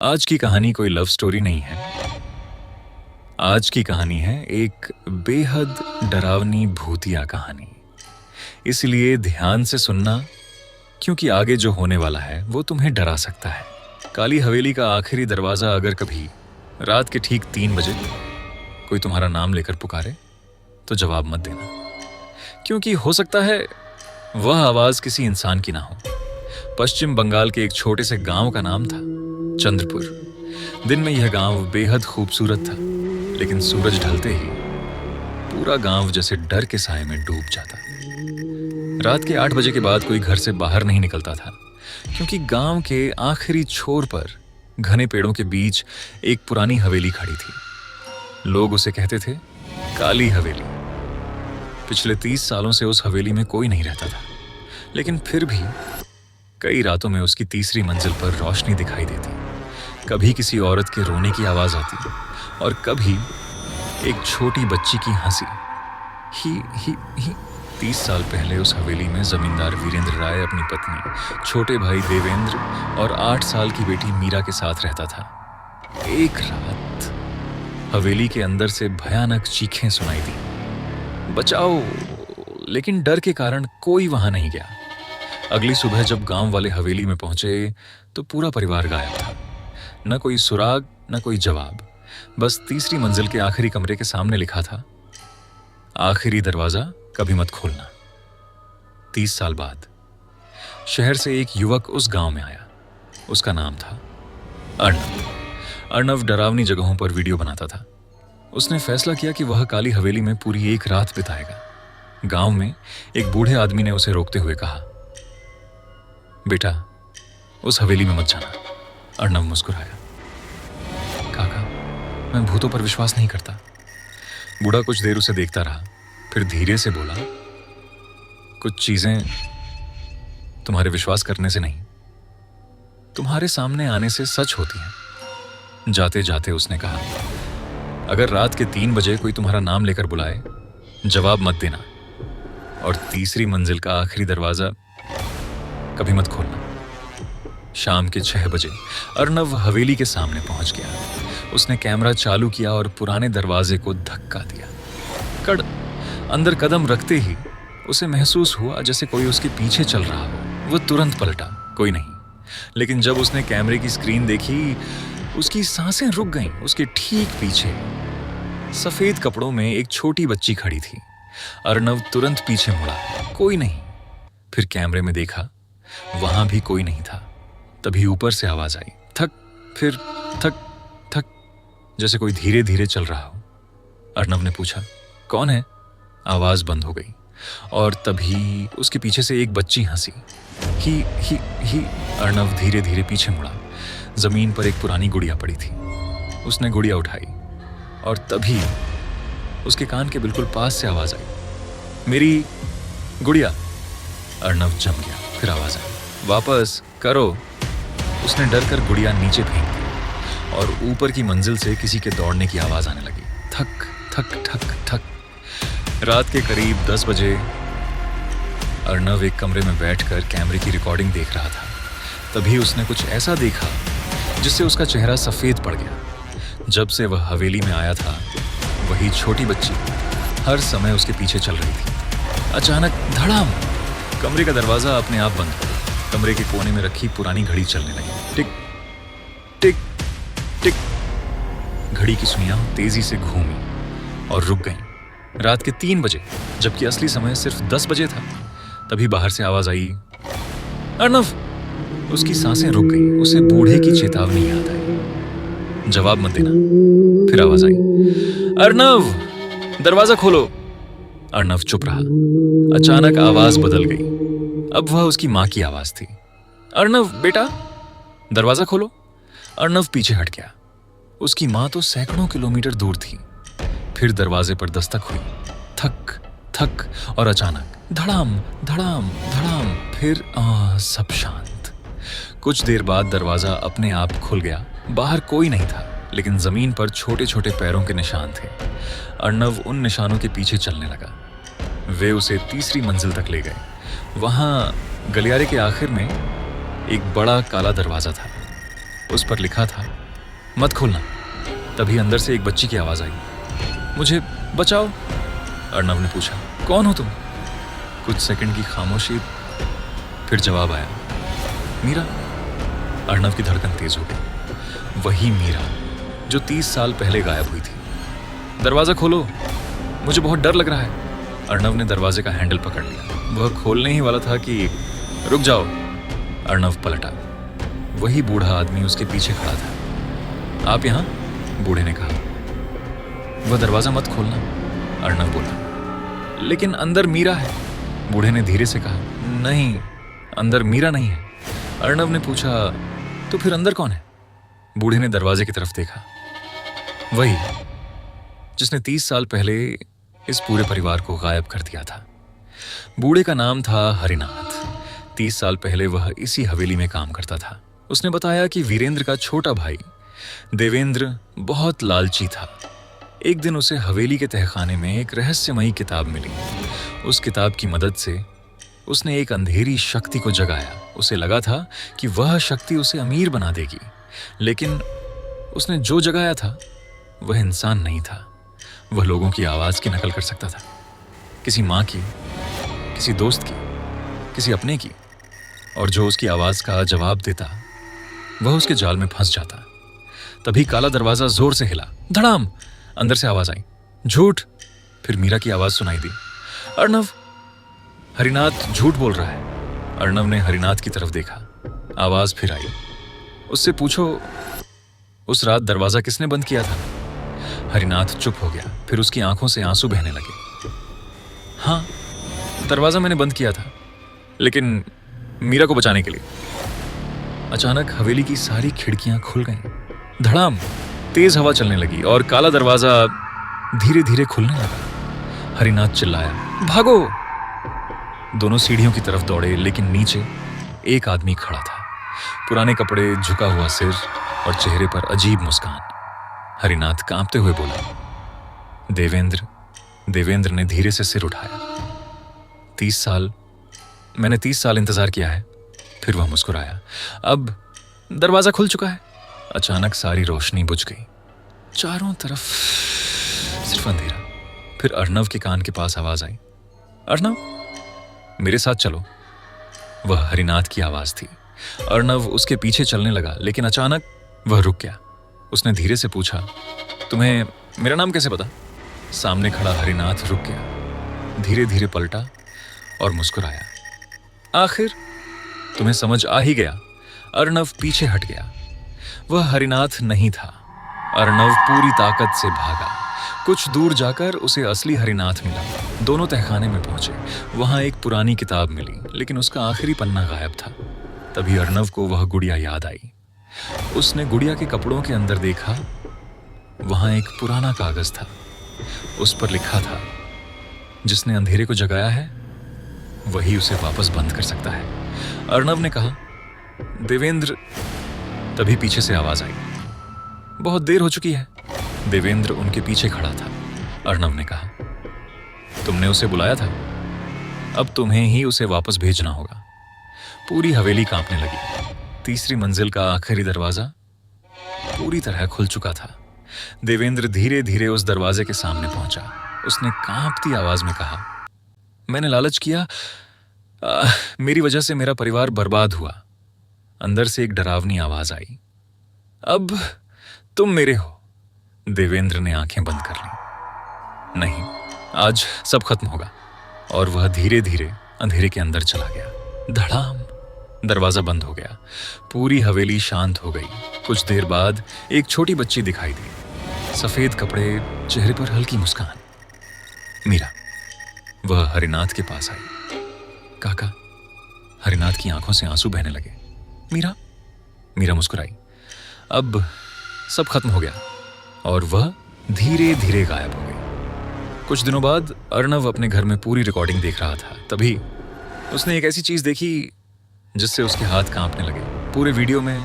आज की कहानी कोई लव स्टोरी नहीं है। आज की कहानी है एक बेहद डरावनी भूतिया कहानी। इसलिए ध्यान से सुनना, क्योंकि आगे जो होने वाला है वो तुम्हें डरा सकता है। काली हवेली का आखिरी दरवाजा अगर कभी रात के ठीक 3 बजे कोई तुम्हारा नाम लेकर पुकारे तो जवाब मत देना, क्योंकि हो सकता है वह आवाज किसी इंसान की ना हो। पश्चिम बंगाल के एक छोटे से गांव का नाम था चंद्रपुर। दिन में यह गांव बेहद खूबसूरत था, लेकिन सूरज ढलते ही पूरा गांव जैसे डर के साए में डूब जाता। रात के 8 बजे के बाद कोई घर से बाहर नहीं निकलता था, क्योंकि गांव के आखिरी छोर पर घने पेड़ों के बीच एक पुरानी हवेली खड़ी थी। लोग उसे कहते थे काली हवेली। पिछले 30 सालों से उस हवेली में कोई नहीं रहता था, लेकिन फिर भी कई रातों में उसकी तीसरी मंजिल पर रोशनी दिखाई देती। कभी किसी औरत के रोने की आवाज आती और कभी एक छोटी बच्ची की हंसी। ही 30 साल पहले उस हवेली में जमींदार वीरेंद्र राय अपनी पत्नी, छोटे भाई देवेंद्र और 8 साल की बेटी मीरा के साथ रहता था। एक रात हवेली के अंदर से भयानक चीखें सुनाई दी, बचाओ, लेकिन डर के कारण कोई वहां नहीं गया। अगली सुबह जब गांव वाले हवेली में पहुंचे तो पूरा परिवार गायब था। न कोई सुराग, न कोई जवाब। बस तीसरी मंजिल के आखिरी कमरे के सामने लिखा था, आखिरी दरवाजा कभी मत खोलना। 30 साल बाद शहर से एक युवक उस गांव में आया। उसका नाम था अर्णव। अर्णव डरावनी जगहों पर वीडियो बनाता था। उसने फैसला किया कि वह काली हवेली में पूरी एक रात बिताएगा। गांव में एक बूढ़े आदमी ने उसे रोकते हुए कहा, बेटा, उस हवेली में मत जाना। अर्णव मुस्कुराया, काका, मैं भूतों पर विश्वास नहीं करता। बूढ़ा कुछ देर उसे देखता रहा, फिर धीरे से बोला, कुछ चीजें तुम्हारे विश्वास करने से नहीं, तुम्हारे सामने आने से सच होती हैं। जाते जाते उसने कहा, अगर रात के 3 बजे कोई तुम्हारा नाम लेकर बुलाए, जवाब मत देना, और तीसरी मंजिल का आखिरी दरवाजा कभी मत खोलना। शाम के 6 बजे अर्णव हवेली के सामने पहुंच गया। उसने कैमरा चालू किया और पुराने दरवाजे को धक्का दिया। अंदर कदम रखते ही उसे महसूस हुआ जैसे कोई उसके पीछे चल रहा हो। वो तुरंत पलटा, कोई नहीं। लेकिन जब उसने कैमरे की स्क्रीन देखी, उसकी सांसें रुक गईं। उसके ठीक पीछे सफेद कपड़ों में एक छोटी बच्ची खड़ी थी। अर्णव तुरंत पीछे मुड़ा, कोई नहीं। फिर कैमरे में देखा, वहां भी कोई नहीं था। तभी ऊपर से आवाज आई, थक, फिर थक थक, जैसे कोई धीरे धीरे चल रहा हो। अर्णव ने पूछा, कौन है? आवाज बंद हो गई और तभी उसके पीछे से एक बच्ची हंसी। ही अर्णव धीरे धीरे पीछे मुड़ा। जमीन पर एक पुरानी गुड़िया पड़ी थी। उसने गुड़िया उठाई और तभी उसके कान के बिल्कुल पास से आवाज आई, मेरी गुड़िया। अर्णव जम गया। फिर आवाज आई, वापस करो। उसने डर कर गुड़िया नीचे फेंक दी और ऊपर की मंजिल से किसी के दौड़ने की आवाज आने लगी, थक थक ठक ठक। रात के करीब 10 बजे अर्णव एक कमरे में बैठकर कैमरे की रिकॉर्डिंग देख रहा था। तभी उसने कुछ ऐसा देखा जिससे उसका चेहरा सफेद पड़ गया। जब से वह हवेली में आया था, वही छोटी बच्ची हर समय उसके पीछे चल रही थी। अचानक धड़ाम, कमरे का दरवाजा अपने आप बंद हो गया। कमरे के कोने में रखी पुरानी घड़ी चलने लगी, टिक टिक टिक। घड़ी की सुइयां तेजी से घूमी और रुक गईं। रात के 3 बजे, जबकि असली समय सिर्फ 10 बजे था। तभी बाहर से आवाज आई, अर्णव। उसकी सांसें रुक गईं। उसे बूढ़े की चेतावनी याद आई, जवाब मत देना। फिर आवाज आई, अर्णव, दरवाजा खोलो। अर्णव चुप रहा। अचानक आवाज बदल गई। अब वह उसकी मां की आवाज थी, अर्णव बेटा, दरवाजा खोलो। अर्णव पीछे हट गया। उसकी मां तो सैकड़ों किलोमीटर दूर थी। फिर दरवाजे पर दस्तक हुई, थक थक, और अचानक धड़ाम धड़ाम धड़ाम। फिर सब शांत। कुछ देर बाद दरवाजा अपने आप खुल गया। बाहर कोई नहीं था, लेकिन जमीन पर छोटे छोटे पैरों के निशान थे। अर्णव उन निशानों के पीछे चलने लगा। वे उसे तीसरी मंजिल तक ले गए। वहां गलियारे के आखिर में एक बड़ा काला दरवाजा था। उस पर लिखा था, मत खोलना। तभी अंदर से एक बच्ची की आवाज आई, मुझे बचाओ। अर्णव ने पूछा, कौन हो तुम? कुछ सेकंड की खामोशी, फिर जवाब आया, मीरा। अर्णव की धड़कन तेज हो गई। वही मीरा जो 30 साल पहले गायब हुई थी। दरवाजा खोलो, मुझे बहुत डर लग रहा है। अर्णव ने दरवाजे का हैंडल पकड़ लिया। वह खोलने ही वाला था कि रुक जाओ। अर्णव पलटा। वही बूढ़ा आदमी उसके पीछे खड़ा था। आप यहाँ? बूढ़े ने कहा। वह दरवाजा मत खोलना, अर्णव बोला। लेकिन अंदर मीरा है, बूढ़े ने धीरे से कहा। नहीं, अंदर मीरा नहीं है। अर्णव ने पूछा, तो फिर अंदर कौन है? बूढ़े ने दरवाजे की तरफ देखा। वही जिसने 30 साल पहले इस पूरे परिवार को गायब कर दिया था। बूढ़े का नाम था हरिनाथ। 30 साल पहले वह इसी हवेली में काम करता था। उसने बताया कि वीरेंद्र का छोटा भाई देवेंद्र बहुत लालची था। एक दिन उसे हवेली के तहखाने में एक रहस्यमयी किताब मिली। उस किताब की मदद से उसने एक अंधेरी शक्ति को जगाया। उसे लगा था कि वह शक्ति उसे अमीर बना देगी, लेकिन उसने जो जगाया था वह इंसान नहीं था। वह लोगों की आवाज की नकल कर सकता था, किसी माँ की, किसी दोस्त की, किसी अपने की, और जो उसकी आवाज का जवाब देता वह उसके जाल में फंस जाता। तभी काला दरवाजा जोर से हिला, धड़ाम। अंदर से आवाज आई, झूठ। फिर मीरा की आवाज सुनाई दी, अर्णव, हरिनाथ झूठ बोल रहा है। अर्णव ने हरिनाथ की तरफ देखा। आवाज फिर आई, उससे पूछो उस रात दरवाजा किसने बंद किया था? हरिनाथ चुप हो गया। फिर उसकी आंखों से आंसू बहने लगे। हाँ, दरवाजा मैंने बंद किया था, लेकिन मीरा को बचाने के लिए। अचानक हवेली की सारी खिड़कियां खुल गईं। धड़ाम, तेज हवा चलने लगी और काला दरवाजा धीरे धीरे खुलने लगा। हरिनाथ चिल्लाया, भागो। दोनों सीढ़ियों की तरफ दौड़े, लेकिन नीचे एक आदमी खड़ा था। पुराने कपड़े, झुका हुआ सिर और चेहरे पर अजीब मुस्कान। हरिनाथ कांपते हुए बोला, देवेंद्र। देवेंद्र ने धीरे से सिर उठाया। 30 साल, मैंने 30 साल इंतजार किया है। फिर वह मुस्कुराया, अब दरवाजा खुल चुका है। अचानक सारी रोशनी बुझ गई। चारों तरफ सिर्फ अंधेरा। फिर अर्णव के कान के पास आवाज आई, अर्णव, मेरे साथ चलो। वह हरिनाथ की आवाज थी। अर्णव उसके पीछे चलने लगा, लेकिन अचानक वह रुक गया। उसने धीरे से पूछा, तुम्हें मेरा नाम कैसे पता? सामने खड़ा हरिनाथ रुक गया, धीरे धीरे पलटा और मुस्कुराया। आखिर तुम्हें समझ आ ही गया। अर्णव पीछे हट गया। वह हरिनाथ नहीं था। अर्णव पूरी ताकत से भागा। कुछ दूर जाकर उसे असली हरिनाथ मिला। दोनों तहखाने में पहुंचे। वहां एक पुरानी किताब मिली, लेकिन उसका आखिरी पन्ना गायब था। तभी अर्णव को वह गुड़िया याद आई। उसने गुड़िया के कपड़ों के अंदर देखा। वहां एक पुराना कागज था। उस पर लिखा था, जिसने अंधेरे को जगाया है वही उसे वापस बंद कर सकता है। अर्णव ने कहा, देवेंद्र। तभी पीछे से आवाज आई, बहुत देर हो चुकी है। देवेंद्र उनके पीछे खड़ा था। अर्णव ने कहा, तुमने उसे बुलाया था, अब तुम्हें ही उसे वापस भेजना होगा। पूरी हवेली कांपने लगी। तीसरी मंजिल का आखिरी दरवाजा पूरी तरह खुल चुका था। देवेंद्र धीरे धीरे उस दरवाजे के सामने पहुंचा। उसने कांपती आवाज में कहा, मैंने लालच किया, मेरी वजह से मेरा परिवार बर्बाद हुआ। अंदर से एक डरावनी आवाज आई, अब तुम मेरे हो। देवेंद्र ने आंखें बंद कर ली। नहीं, आज सब खत्म होगा। और वह धीरे धीरे अंधेरे के अंदर चला गया। धड़ाम, दरवाजा बंद हो गया। पूरी हवेली शांत हो गई। कुछ देर बाद एक छोटी बच्ची दिखाई दी। सफेद कपड़े, चेहरे पर हल्की मुस्कान। मीरा। वह हरिनाथ के पास आई। काका। हरिनाथ की आंखों से आंसू बहने लगे। मीरा। मीरा मुस्कुराई। अब सब खत्म हो गया। और वह धीरे धीरे गायब हो गई। कुछ दिनों बाद अर्णव अपने घर में पूरी रिकॉर्डिंग देख रहा था। तभी उसने एक ऐसी चीज देखी जिससे उसके हाथ कांपने लगे। पूरे वीडियो में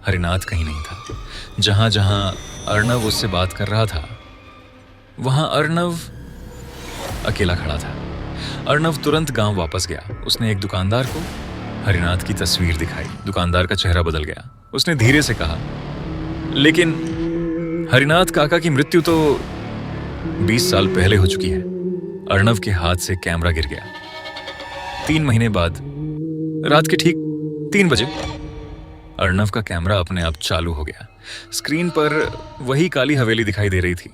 हरिनाथ कहीं नहीं था। जहां जहां अर्णव उससे बात कर रहा था, वहां अर्णव अकेला खड़ा था। अर्णव तुरंत गांव वापस गया। उसने एक दुकानदार को हरिनाथ की तस्वीर दिखाई। दुकानदार का चेहरा बदल गया। उसने धीरे से कहा, लेकिन हरिनाथ काका की मृत्यु तो 20 साल पहले हो चुकी है। अर्णव के हाथ से कैमरा गिर गया। 3 महीने बाद रात के ठीक 3 बजे अर्णव का कैमरा अपने आप चालू हो गया। स्क्रीन पर वही काली हवेली दिखाई दे रही थी,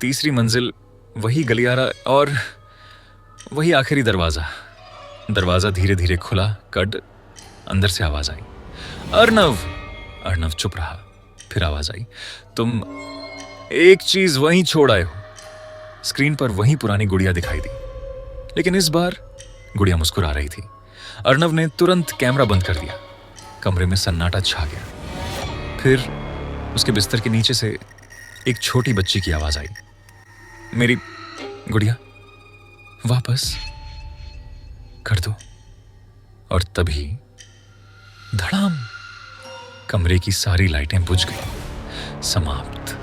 तीसरी मंजिल, वही गलियारा और वही आखिरी दरवाजा। दरवाजा धीरे धीरे खुला, कट। अंदर से आवाज आई, अर्णव। अर्णव चुप रहा। फिर आवाज आई, तुम एक चीज वहीं छोड़ आए हो। स्क्रीन पर वही पुरानी गुड़िया दिखाई दी, लेकिन इस बार गुड़िया मुस्कुरा रही थी। अर्णव ने तुरंत कैमरा बंद कर दिया। कमरे में सन्नाटा छा गया। फिर उसके बिस्तर के नीचे से एक छोटी बच्ची की आवाज आई, मेरी गुड़िया वापस कर दो। और तभी धड़ाम, कमरे की सारी लाइटें बुझ गई। समाप्त।